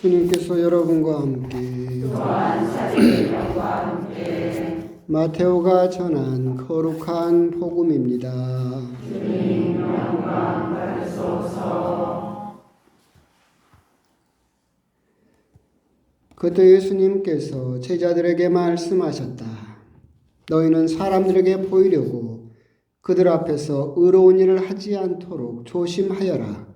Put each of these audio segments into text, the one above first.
주님께서 여러분과 함께 마테오가 전한 거룩한 복음입니다. 주님 영광 받으소서. 그때 예수님께서 제자들에게 말씀하셨다. 너희는 사람들에게 보이려고 그들 앞에서 의로운 일을 하지 않도록 조심하여라.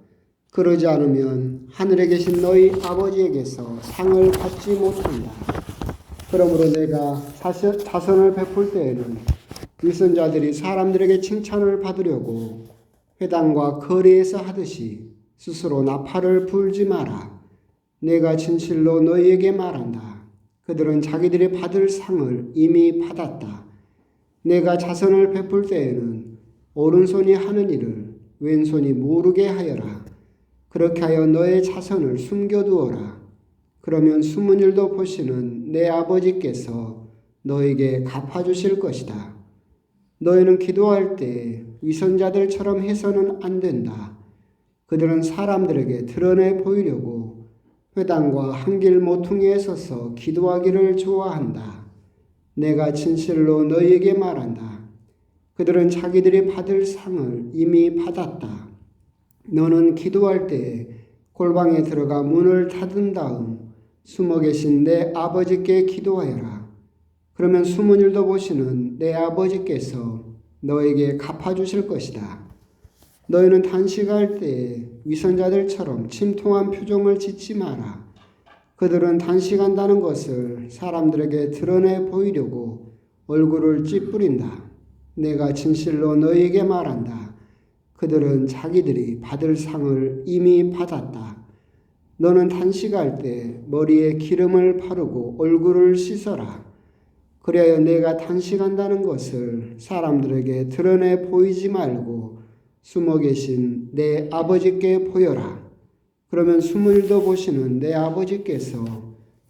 그러지 않으면 하늘에 계신 너희 아버지에게서 상을 받지 못한다. 그러므로 내가 자선을 베풀 때에는 위선자들이 사람들에게 칭찬을 받으려고 회당과 거리에서 하듯이 스스로 나팔을 불지 마라. 내가 진실로 너희에게 말한다. 그들은 자기들이 받을 상을 이미 받았다. 내가 자선을 베풀 때에는 오른손이 하는 일을 왼손이 모르게 하여라. 그렇게 하여 너의 자선을 숨겨두어라. 그러면 숨은 일도 보시는 내 아버지께서 너에게 갚아주실 것이다. 너희는 기도할 때 위선자들처럼 해서는 안 된다. 그들은 사람들에게 드러내 보이려고 회당과 한길 모퉁이에 서서 기도하기를 좋아한다. 내가 진실로 너희에게 말한다. 그들은 자기들이 받을 상을 이미 받았다. 너는 기도할 때 골방에 들어가 문을 닫은 다음 숨어 계신 내 아버지께 기도하여라. 그러면 숨은 일도 보시는 내 아버지께서 너에게 갚아주실 것이다. 너희는 단식할 때 위선자들처럼 침통한 표정을 짓지 마라. 그들은 단식한다는 것을 사람들에게 드러내 보이려고 얼굴을 찌푸린다. 내가 진실로 너희에게 말한다. 그들은 자기들이 받을 상을 이미 받았다. 너는 단식할 때 머리에 기름을 바르고 얼굴을 씻어라. 그래야 내가 단식한다는 것을 사람들에게 드러내 보이지 말고 숨어 계신 내 아버지께 보여라. 그러면 숨은 일도 보시는 내 아버지께서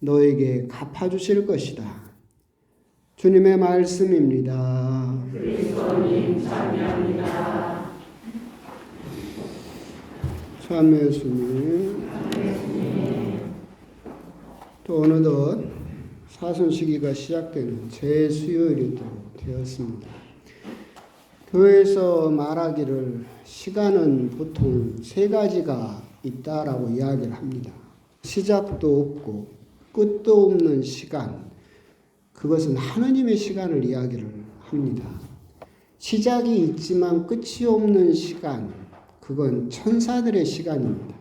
너에게 갚아주실 것이다. 주님의 말씀입니다. 그리스도님 찬양합니다. 참여 예수님. 또 어느덧 사순 시기가 시작되는 제수요일이 또 되었습니다. 교회에서 말하기를 시간은 보통 세 가지가 있다라고 이야기를 합니다. 시작도 없고 끝도 없는 시간, 그것은 하느님의 시간을 이야기를 합니다. 시작이 있지만 끝이 없는 시간, 그건 천사들의 시간입니다.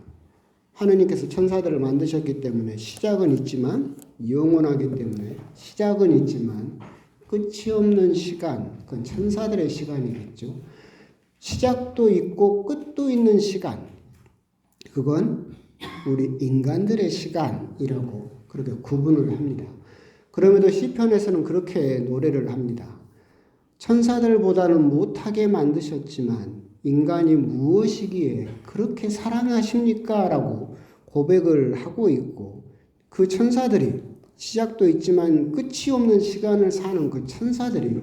하느님께서 천사들을 만드셨기 때문에 시작은 있지만 영원하기 때문에 시작은 있지만 끝이 없는 시간, 그건 천사들의 시간이겠죠. 시작도 있고 끝도 있는 시간, 그건 우리 인간들의 시간이라고 그렇게 구분을 합니다. 그럼에도 시편에서는 그렇게 노래를 합니다. 천사들보다는 못하게 만드셨지만 인간이 무엇이기에 그렇게 사랑하십니까? 라고 고백을 하고 있고, 그 천사들이 시작도 있지만 끝이 없는 시간을 사는 그 천사들이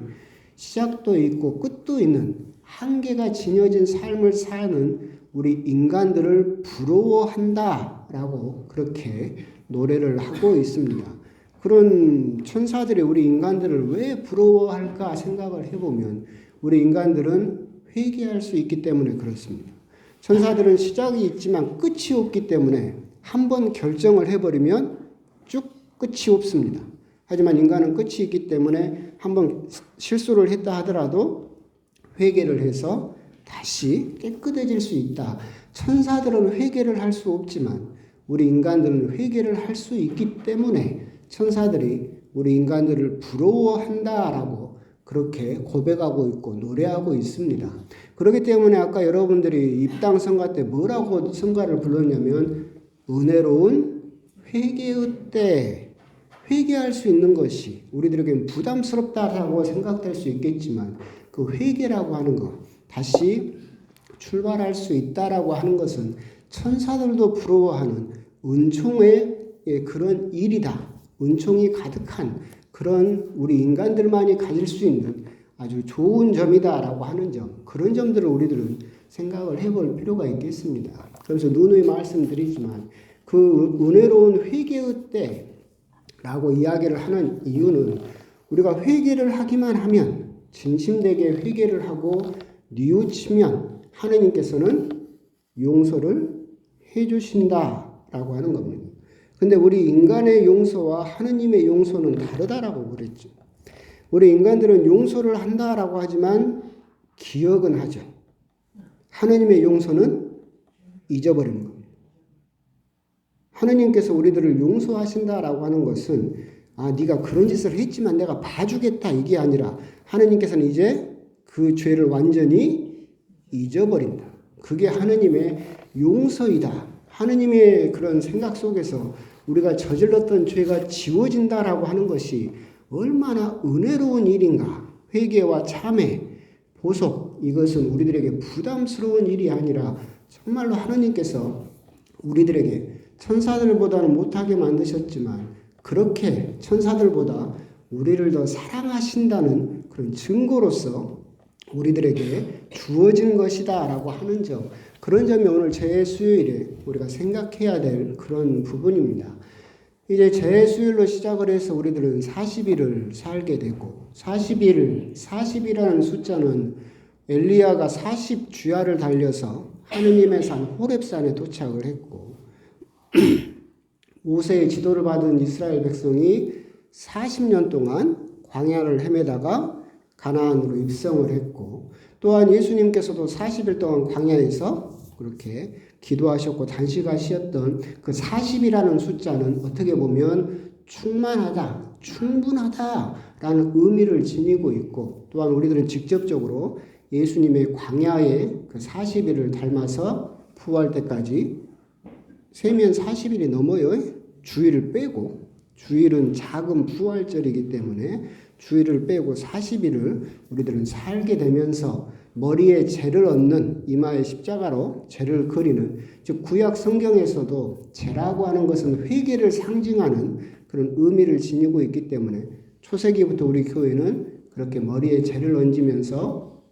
시작도 있고 끝도 있는 한계가 지녀진 삶을 사는 우리 인간들을 부러워한다 라고 그렇게 노래를 하고 있습니다. 그런 천사들이 우리 인간들을 왜 부러워할까 생각을 해보면 우리 인간들은 회개할 수 있기 때문에 그렇습니다. 천사들은 시작이 있지만 끝이 없기 때문에 한번 결정을 해버리면 쭉 끝이 없습니다. 하지만 인간은 끝이 있기 때문에 한번 실수를 했다 하더라도 회개를 해서 다시 깨끗해질 수 있다. 천사들은 회개를 할 수 없지만 우리 인간들은 회개를 할 수 있기 때문에 천사들이 우리 인간들을 부러워한다라고 그렇게 고백하고 있고 노래하고 있습니다. 그렇기 때문에 아까 여러분들이 입당 성가 때 뭐라고 성가를 불렀냐면 은혜로운 회개의 때, 회개할 수 있는 것이 우리들에게는 부담스럽다라고 생각될 수 있겠지만 그 회개라고 하는 것, 다시 출발할 수 있다라고 하는 것은 천사들도 부러워하는 은총의 그런 일이다. 은총이 가득한 그런 우리 인간들만이 가질 수 있는 아주 좋은 점이다라고 하는 점, 그런 점들을 우리들은 생각을 해볼 필요가 있겠습니다. 그래서 누누이 말씀드리지만 그 은혜로운 회개의 때라고 이야기를 하는 이유는 우리가 회개를 하기만 하면 진심되게 회개를 하고 뉘우치면 하느님께서는 용서를 해주신다라고 하는 겁니다. 근데 우리 인간의 용서와 하느님의 용서는 다르다라고 그랬죠. 우리 인간들은 용서를 한다라고 하지만 기억은 하죠. 하느님의 용서는 잊어버리는 겁니다. 하느님께서 우리들을 용서하신다라고 하는 것은 네가 그런 짓을 했지만 내가 봐주겠다 이게 아니라 하느님께서는 이제 그 죄를 완전히 잊어버린다. 그게 하느님의 용서이다. 하느님의 그런 생각 속에서 우리가 저질렀던 죄가 지워진다라고 하는 것이 얼마나 은혜로운 일인가. 회개와 참회, 보석 이것은 우리들에게 부담스러운 일이 아니라 정말로 하느님께서 우리들에게 천사들보다는 못하게 만드셨지만 그렇게 천사들보다 우리를 더 사랑하신다는 그런 증거로서 우리들에게 주어진 것이다 라고 하는 점, 그런 점이 오늘 재수요일에 우리가 생각해야 될 그런 부분입니다. 이제 재수요일로 시작을 해서 우리들은 40일을 살게 되고 40이라는 숫자는 엘리야가 40주야를 달려서 하느님의 산 호렙산에 도착을 했고 모세의 지도를 받은 이스라엘 백성이 40년 동안 광야를 헤매다가 가나안으로 입성을 했고 또한 예수님께서도 40일 동안 광야에서 그렇게 기도하셨고 단식하셨던 그 40이라는 숫자는 어떻게 보면 충만하다, 충분하다라는 의미를 지니고 있고 또한 우리들은 직접적으로 예수님의 광야의 그 40일을 닮아서 부활 때까지 세면 40일이 넘어요. 주일을 빼고 주일은 작은 부활절이기 때문에 주일을 빼고 40일을 우리들은 살게 되면서 머리에 죄를 얻는 이마에 십자가로 죄를 그리는 즉 구약 성경에서도 죄라고 하는 것은 회개를 상징하는 그런 의미를 지니고 있기 때문에 초세기부터 우리 교회는 그렇게 머리에 죄를 얹으면서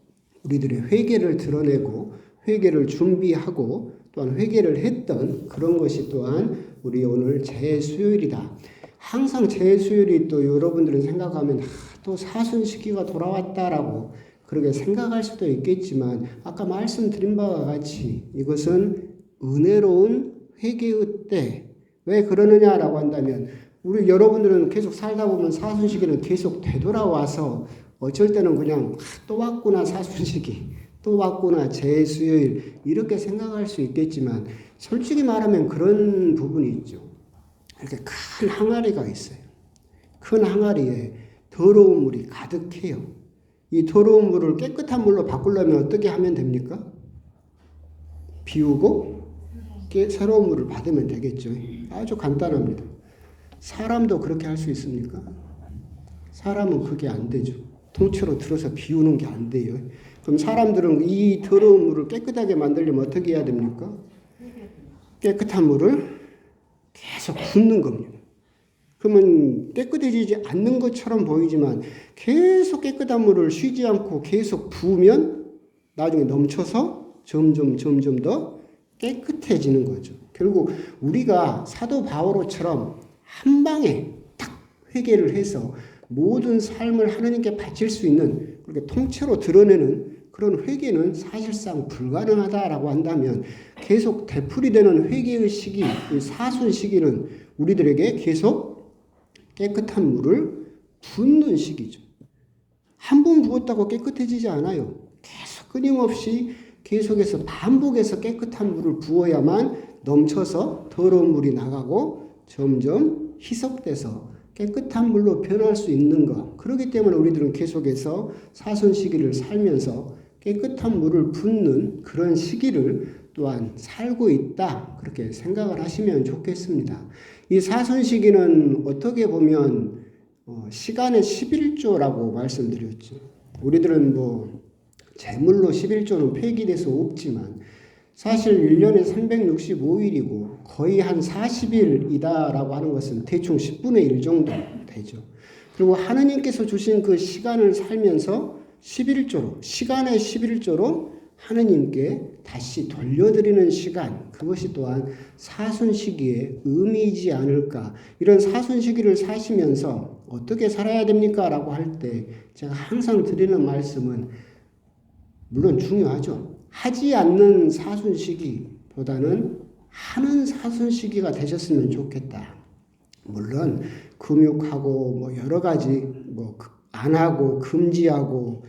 우리들의 회개를 드러내고 회개를 준비하고 또한 회개를 했던 그런 것이 또한 우리 오늘 재수요일이다. 항상 재수요일이 또 여러분들은 생각하면 또 사순시기가 돌아왔다라고 그렇게 생각할 수도 있겠지만 아까 말씀드린 바와 같이 이것은 은혜로운 회개의 때. 왜 그러느냐라고 한다면 우리 여러분들은 계속 살다 보면 사순시기는 계속 되돌아와서 어쩔 때는 그냥 또 왔구나 사순시기, 또 왔구나 재수요일 이렇게 생각할 수 있겠지만 솔직히 말하면 그런 부분이 있죠. 이렇게 큰 항아리가 있어요. 큰 항아리에 더러운 물이 가득해요. 이 더러운 물을 깨끗한 물로 바꾸려면 어떻게 하면 됩니까? 비우고 새로운 물을 받으면 되겠죠. 아주 간단합니다. 사람도 그렇게 할 수 있습니까? 사람은 그게 안 되죠. 통째로 들어서 비우는 게 안 돼요. 그럼 사람들은 이 더러운 물을 깨끗하게 만들려면 어떻게 해야 됩니까? 깨끗한 물을 계속 붓는 겁니다. 그러면 깨끗해지지 않는 것처럼 보이지만 계속 깨끗한 물을 쉬지 않고 계속 부으면 나중에 넘쳐서 점점 더 깨끗해지는 거죠. 결국 우리가 사도 바오로처럼 한 방에 딱 회개를 해서 모든 삶을 하느님께 바칠 수 있는 그렇게 통째로 드러내는 그런 회개는 사실상 불가능하다라고 한다면 계속 되풀이되는 회개의 시기, 이 사순 시기는 우리들에게 계속 깨끗한 물을 붓는 시기죠. 한 번 부었다고 깨끗해지지 않아요. 계속 끊임없이 계속해서 반복해서 깨끗한 물을 부어야만 넘쳐서 더러운 물이 나가고 점점 희석돼서 깨끗한 물로 변할 수 있는 것. 그렇기 때문에 우리들은 계속해서 사순 시기를 살면서 깨끗한 물을 붓는 그런 시기를 또한 살고 있다. 그렇게 생각을 하시면 좋겠습니다. 이 사순 시기는 어떻게 보면 시간의 11조라고 말씀드렸죠. 우리들은 제물로 11조는 폐기돼서 없지만 사실 1년에 365일이고 거의 한 40일이다라고 하는 것은 대충 10분의 1 정도 되죠. 그리고 하느님께서 주신 그 시간을 살면서 11조로, 시간의 11조로 하느님께 다시 돌려드리는 시간, 그것이 또한 사순시기의 의미이지 않을까. 이런 사순시기를 사시면서 어떻게 살아야 됩니까? 라고 할 때 제가 항상 드리는 말씀은 물론 중요하죠. 하지 않는 사순시기보다는 하는 사순시기가 되셨으면 좋겠다. 물론 금욕하고 뭐 여러 가지 뭐 안 하고 금지하고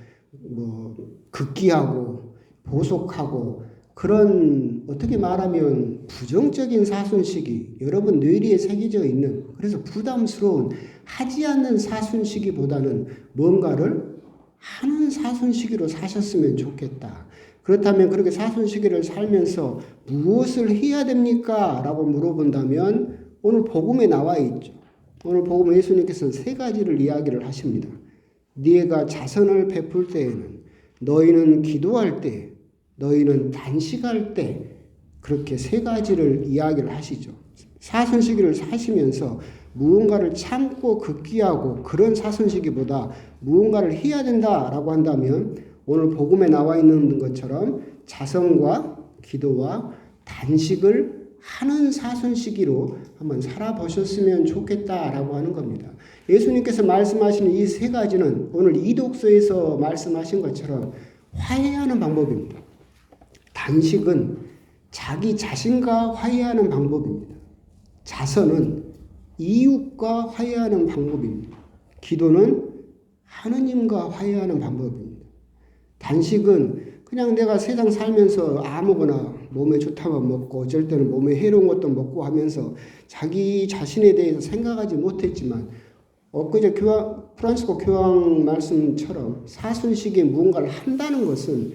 뭐 극기하고 보속하고 그런 어떻게 말하면 부정적인 사순시기 여러분 뇌리에 새겨져 있는 그래서 부담스러운 하지 않는 사순시기보다는 뭔가를 하는 사순시기로 사셨으면 좋겠다. 그렇다면 그렇게 사순시기를 살면서 무엇을 해야 됩니까? 라고 물어본다면 오늘 복음에 나와 있죠. 오늘 복음 예수님께서는 세 가지를 이야기를 하십니다. 네가 자선을 베풀 때에는 너희는 기도할 때 너희는 단식할 때 그렇게 세 가지를 이야기를 하시죠. 사순시기를 사시면서 무언가를 참고 극기하고 그런 사순시기보다 무언가를 해야 된다라고 한다면 오늘 복음에 나와 있는 것처럼 자선과 기도와 단식을 하는 사순시기로 한번 살아보셨으면 좋겠다라고 하는 겁니다. 예수님께서 말씀하시는 이 세 가지는 오늘 이독서에서 말씀하신 것처럼 화해하는 방법입니다. 단식은 자기 자신과 화해하는 방법입니다. 자선은 이웃과 화해하는 방법입니다. 기도는 하느님과 화해하는 방법입니다. 단식은 그냥 내가 세상 살면서 아무거나 몸에 좋다만 먹고 어쩔 때는 몸에 해로운 것도 먹고 하면서 자기 자신에 대해서 생각하지 못했지만 엊그제 프란시스코 교황 말씀처럼 사순시기에 무언가를 한다는 것은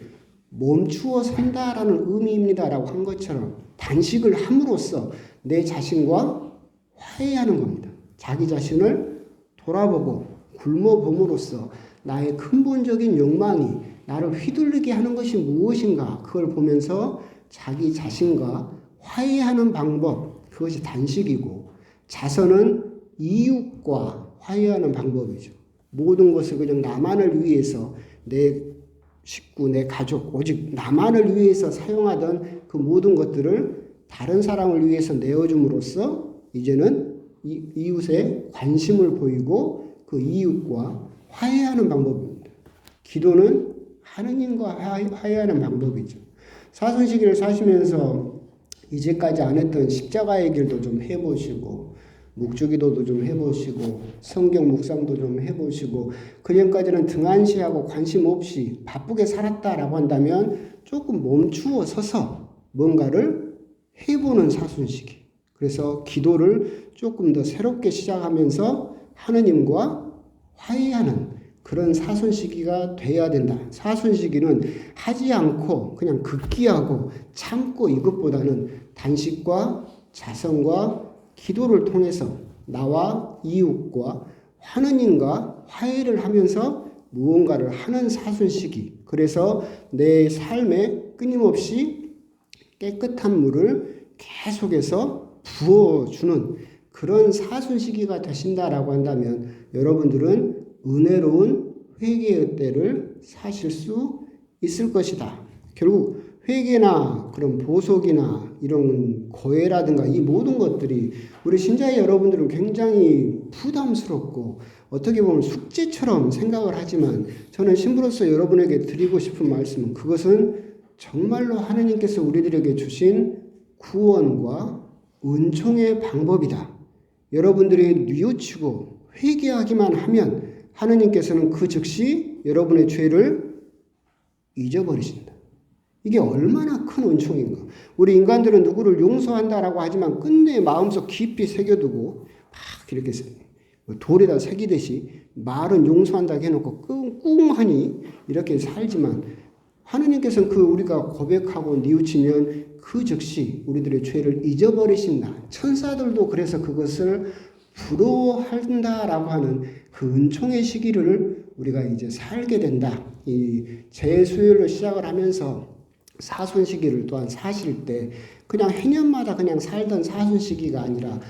멈추어 산다라는 의미입니다라고 한 것처럼 단식을 함으로써 내 자신과 화해하는 겁니다. 자기 자신을 돌아보고 굶어봄으로써 나의 근본적인 욕망이 나를 휘둘리게 하는 것이 무엇인가 그걸 보면서 자기 자신과 화해하는 방법 그것이 단식이고 자선은 이웃과 화해하는 방법이죠. 모든 것을 그냥 나만을 위해서 내 식구, 내 가족 오직 나만을 위해서 사용하던 그 모든 것들을 다른 사람을 위해서 내어줌으로써 이제는 이웃에 관심을 보이고 그 이웃과 화해하는 방법입니다. 기도는 하느님과 화해하는 방법이죠. 사순시기를 사시면서 이제까지 안 했던 십자가의 길도 좀 해보시고 묵주기도도 좀 해보시고 성경 묵상도 좀 해보시고 그전까지는 등한시하고 관심 없이 바쁘게 살았다라고 한다면 조금 멈추어 서서 뭔가를 해보는 사순시기. 그래서 기도를 조금 더 새롭게 시작하면서 하느님과 화해하는 그런 사순시기가 돼야 된다. 사순시기는 하지 않고 그냥 극기하고 참고 이것보다는 단식과 자선과 기도를 통해서 나와 이웃과 하느님과 화해를 하면서 무언가를 하는 사순시기. 그래서 내 삶에 끊임없이 깨끗한 물을 계속해서 부어주는 그런 사순시기가 되신다라고 한다면 여러분들은 은혜로운 회개의 때를 사실 수 있을 것이다. 결국 회개나 그런 보속이나 이런 고해라든가 이 모든 것들이 우리 신자의 여러분들은 굉장히 부담스럽고 어떻게 보면 숙제처럼 생각을 하지만 저는 신부로서 여러분에게 드리고 싶은 말씀은 그것은 정말로 하느님께서 우리들에게 주신 구원과 은총의 방법이다. 여러분들이 뉘우치고 회개하기만 하면 하느님께서는 그 즉시 여러분의 죄를 잊어버리신다. 이게 얼마나 큰 은총인가. 우리 인간들은 누구를 용서한다라고 하지만 끝내 마음속 깊이 새겨두고 막 이렇게 돌에다 새기듯이 말은 용서한다 해놓고 꿍꿍하니 이렇게 살지만 하느님께서는 그 우리가 고백하고 뉘우치면 그 즉시 우리들의 죄를 잊어버리신다. 천사들도 그래서 그것을 부러워한다라고 하는 그 은총의 시기를 우리가 이제 살게 된다. 이 재수요일로 시작을 하면서 사순시기를 또한 사실 때 그냥 해년마다 그냥 살던 사순시기가 아니라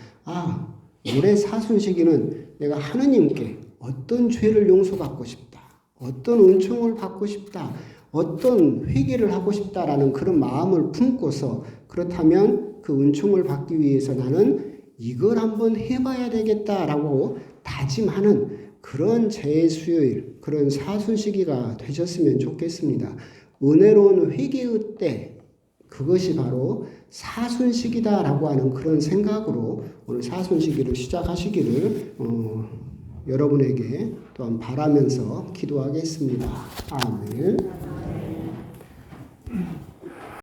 올해 사순시기는 내가 하느님께 어떤 죄를 용서받고 싶다. 어떤 은총을 받고 싶다. 어떤 회개를 하고 싶다라는 그런 마음을 품고서 그렇다면 그 은총을 받기 위해서 나는 이걸 한번 해봐야 되겠다라고 다짐하는 그런 재수요일, 그런 사순시기가 되셨으면 좋겠습니다. 은혜로운 회개의 때, 그것이 바로 사순시기다라고 하는 그런 생각으로 오늘 사순시기를 시작하시기를 여러분에게 또한 바라면서 기도하겠습니다. 아멘.